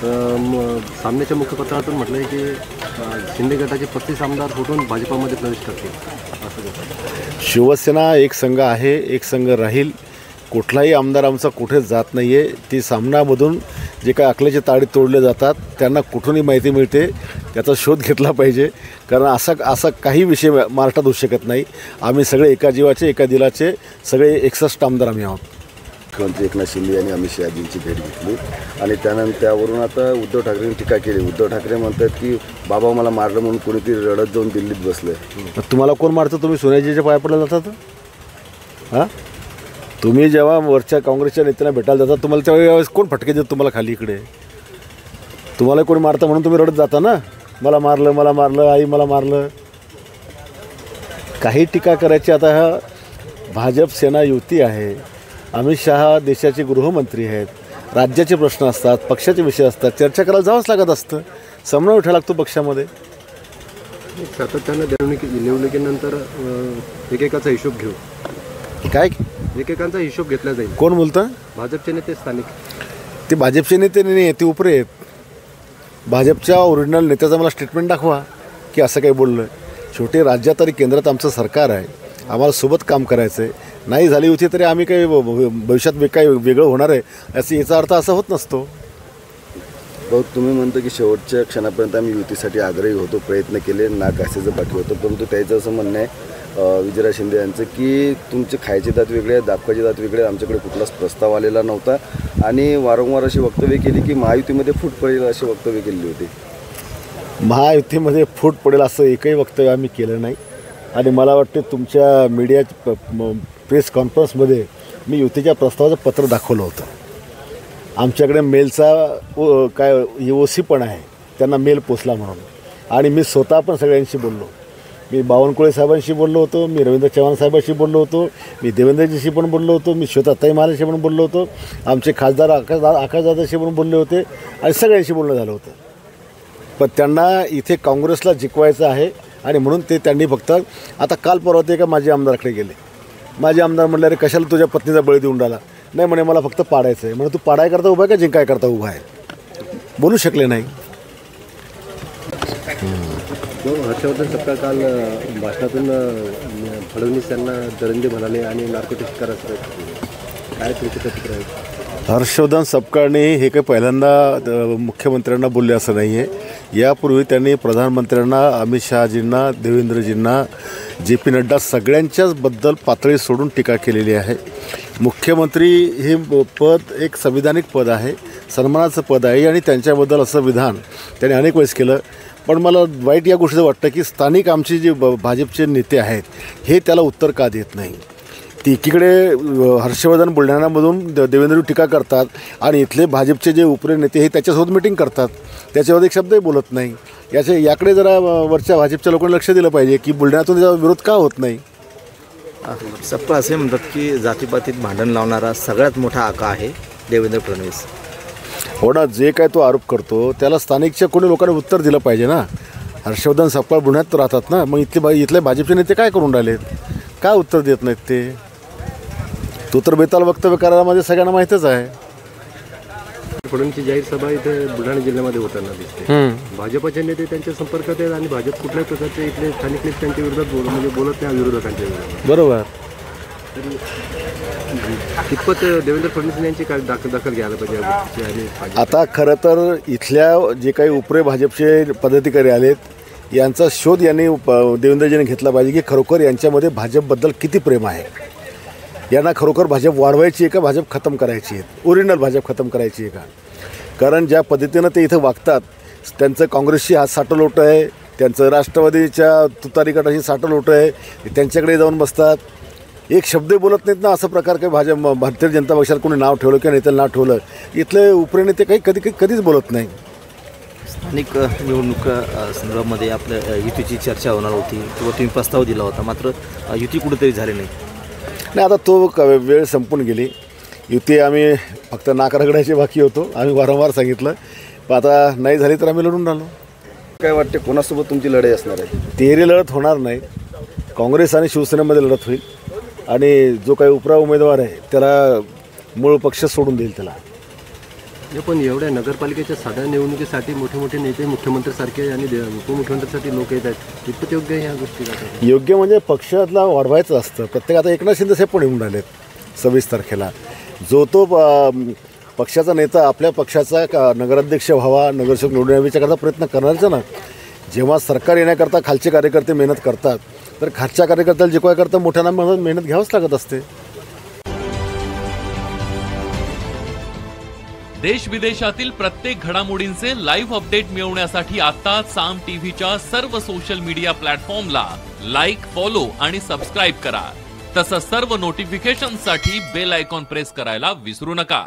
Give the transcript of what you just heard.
सामन्याच्या मुखपत्रातून म्हटलं आहे की शिंदे गटाचे 35 आमदार फुटून भाजपामध्ये प्रवेश करतील असं. शिवसेना एक संघ आहे, एक संघ राहील. कुठलाही आमदार आमचा कुठे जात नाही आहे. ती सामनामधून जे काय अकलेचे ताळे तोडले जातात त्यांना कुठूनही माहिती मिळते, त्याचा शोध घेतला पाहिजे. कारण असा काही विषय महाराष्ट्रात होऊ शकत नाही. आम्ही सगळे एका जीवाचे एका दिलाचे सगळे 61 आमदार आम्ही आहोत. मुख्यमंत्री एकनाथ शिंदे यांनी अमित शहाजींची भेट घेतली आणि त्यावरून आता उद्धव ठाकरेंनी टीका केली. उद्धव ठाकरे म्हणतात की बाबा मला मारलं म्हणून कोणीतरी रडत जाऊन दिल्लीत बसलं. तुम्हाला कोण मारतं? तुम्ही सोनियाजीच्या पाया पडला जातात. हां, तुम्ही जेव्हा वरच्या काँग्रेसच्या नेत्यांना भेटायला जाता तुम्हाला त्यावेळेस कोण फटके देत तुम्हाला खाली इकडे? तुम्हाला कोणी मारतं म्हणून तुम्ही रडत जाता ना, मला मारलं आई मला मारलं. काही टीका करायची. आता हा भाजप सेना युती आहे. अमित शहा देशाचे गृहमंत्री आहेत. राज्याचे प्रश्न असतात, पक्षाचे विषय असतात, चर्चा करायला जावंच लागत असतं. समन्वय उठा लागतो पक्षामध्ये. सातत्यानं निवडणुकीनंतर एकेकाचा हिशोब घेऊ. काय एकेकांचा हिशोब घेतला जाईल. कोण बोलतं? भाजपचे नेते स्थानिक. ते भाजपचे नेते नाही, ते उपरे आहेत. भाजपच्या ओरिजिनल नेत्याचा मला स्टेटमेंट दाखवा की असं काही बोललं. शेवटी राज्यात आणि केंद्रात आमचं सरकार आहे. आम्हाला सोबत काम करायचं आहे. नाही झाली होती तरी आम्ही काही भविष्यात काही वेगळं होणार आहे असं याचा अर्थ असा होत नसतो. भाऊ, तुम्ही म्हणता की शेवटच्या क्षणापर्यंत आम्ही युतीसाठी आग्रही होतो, प्रयत्न केले, ना घासायचं बाकी होतं. परंतु त्याचं असं म्हणणं आहे विजयराव शिंदे यांचं की तुमचे खायचे दात वेगळे, दाबकाचे दात वेगळे, आमच्याकडे कुठलाच प्रस्ताव आलेला नव्हता आणि वारंवार अशी वक्तव्य केली की महायुतीमध्ये फूट पडेल अशी वक्तव्य केली होती. महायुतीमध्ये फूट पडेल असं एकही वक्तव्य आम्ही केलं नाही. आणि मला वाटते तुमच्या मीडिया प्रेस कॉन्फरन्समध्ये मी युतीच्या प्रस्तावाचं पत्र दाखवलं होतं. आमच्याकडे मेलचा काय OC पण आहे, त्यांना मेल पोचला म्हणून. आणि मी स्वतः पण सगळ्यांशी बोललो. मी बावनकुळे साहेबांशी बोललो होतो, मी रवींद्र चव्हाण साहेबांशी बोललो होतो, मी देवेंद्रजीशी पण बोललो होतो, मी श्वेताताई महालेशी पण बोललो होतो, आमचे खासदार आकाशदादाशी पण बोलले होते आणि सगळ्यांशी बोलणं झालं होतं. पण त्यांना इथे काँग्रेसला जिंकवायचं आहे आणि म्हणून त्यांनी फक्त आता काल परवा ते का माझे आमदाराकडे गेले. माझे आमदार म्हणले अरे कशाला तुझ्या पत्नीचा बळी देऊन राहिला? नाही म्हणे मला फक्त पाडायचं आहे. म्हणून तू पाडाय करता उभा आहे का जिंकाय करता उभा आहे? बोलू शकले नाही. हर्षवर्धन सपकाळ काल भाषणातून फडणवीस यांना दरंगे म्हणाले आणि नार्कोटिक्स करायचं. काय तुमची प्रतिक्रिया आहे? हर्षवर्धन सपकाळने हे काही पहिल्यांदा मुख्यमंत्र्यांना बोलले असं नाही आहे. यापूर्वी त्यांनी प्रधानमंत्र्यांना, अमित शहाजींना, देवेंद्रजींना, JP नड्डा सगळ्यांच्याच बद्दल पातळी सोडून टीका केलेली आहे. मुख्यमंत्री हे पद एक संविधानिक पद आहे, सन्मानाचं पद आहे आणि त्यांच्याबद्दल असं विधान त्यांनी अनेक वेळेस केलं. पण मला वाईट या गोष्टीचं वाटतं की स्थानिक आमचे जे भाजपचे नेते आहेत हे त्याला उत्तर का देत नाही. ती एकीकडे हर्षवर्धन बुलढाणामधून देवेंद्र टीका करतात आणि इथले भाजपचे जे उपरे नेते हे त्याच्यासोबत मिटिंग करतात, त्याच्यावर एक शब्दही बोलत नाही. याकडे जरा वरच्या भाजपच्या लोकांनी लक्ष दिलं पाहिजे की बुलढाण्यातून त्याचा विरोध का होत नाही. सपकाळ असे म्हणतात की जातीपातीत भांडण लावणारा सगळ्यात मोठा आका आहे देवेंद्र फडणवीस. हो ना, जे काय तो आरोप करतो त्याला स्थानिकच्या कोणी लोकांनी उत्तर दिलं पाहिजे ना. हर्षवर्धन सपकाळ बुलढाण्यात राहतात ना, मग इथले भाजपचे नेते काय करून राहिलेत? का उत्तर देत नाहीत ते? तो तर बेताल वक्तव्य करायला सगळ्यांना माहीतच आहे. फडणवीसची जाहीर सभा इथे बुलढाणा जिल्ह्यामध्ये होताना दिसते. भाजपचे नेते त्यांच्या संपर्कात आहेत आणि भाजप कुठल्याही प्रकारचे इथले स्थानिक नेते त्यांच्या विरोधात बोलत नाही विरोधकांच्या विरोधात. बरोबर. कितपत देवेंद्र फडणवीस यांची काय दखल घ्यायला पाहिजे? आता खरं तर इथल्या जे काही उपरे भाजपचे पदाधिकारी आलेत यांचा शोध यांनी देवेंद्रजीने घेतला पाहिजे की खरोखर यांच्यामध्ये भाजपबद्दल किती प्रेम आहे. यांना खरोखर भाजप वाढवायची आहे का भाजप खतम करायची आहे? ओरिजिनल भाजप खतम करायची आहे का? कारण ज्या पद्धतीनं ते इथं वागतात, त्यांचं काँग्रेसशी हात साटलोट आहे, त्यांचं राष्ट्रवादीच्या तुतारी गटाशी साटलोट आहे, त्यांच्याकडे जाऊन बसतात, एक शब्दही बोलत नाहीत ना. असं प्रकार काही भारतीय जनता पक्षाला कोणी नाव ठेवलं किंवा नेत्याला नाव ठेवलं, इथले उपरे नेते काही कधीच बोलत नाही. स्थानिक निवडणूक संदर्भामध्ये आपल्या युतीची चर्चा होणार होती किंवा तुम्ही प्रस्ताव दिला होता, मात्र युती कुठेतरी झाली नाही. आता तो वेळ संपून गेली. युती आम्ही फक्त नाक रगडायचे बाकी होतो, आम्ही वारंवार सांगितलं. पण आता नाही झाली तर आम्ही लढून राहिलो. काय वाटते कोणासोबत तुमची लढाई असणार आहे? तिहेरी लढत होणार नाही. काँग्रेस आणि शिवसेनेमध्ये लढत होईल आणि जो काही उपरा उमेदवार आहे त्याला मूळ पक्ष सोडून देईल त्याला. पण एवढ्या नगरपालिकेच्या साध्या निवडणुकीसाठी मोठे मोठे नेते मुख्यमंत्र्यांसारखे आणि उपमुख्यमंत्र्यांसाठी लोक येत आहेत, इतकं योग्य ह्या गोष्टी? योग्य म्हणजे पक्षातला वाढवायचं असतं. प्रत्येक आता एकनाथ शिंदे साहेब पण येऊन राहिलेत 26 तारखेला. जो तो पक्षाचा नेता आपल्या पक्षाचा नगराध्यक्ष व्हावा, नगरसेवक निवडून यावीच्या करता प्रयत्न करणारच ना. जेव्हा सरकार येण्याकरता खालचे कार्यकर्ते मेहनत करतात, तर खालच्या कार्यकर्त्याला जे काय करतं मोठ्यांना मेहनत घ्यावंच लागत असते. देश विदेशातील प्रत्येक घडामोडींचे लाईव्ह अपडेट मिळवण्यासाठी आता साम टीव्हीच्या सर्व सोशल मीडिया प्लॅटफॉर्मला लाईक, फॉलो आणि सबस्क्राईब करा. तसंच सर्व नोटिफिकेशनसाठी बेल आयकॉन प्रेस करायला विसरू नका.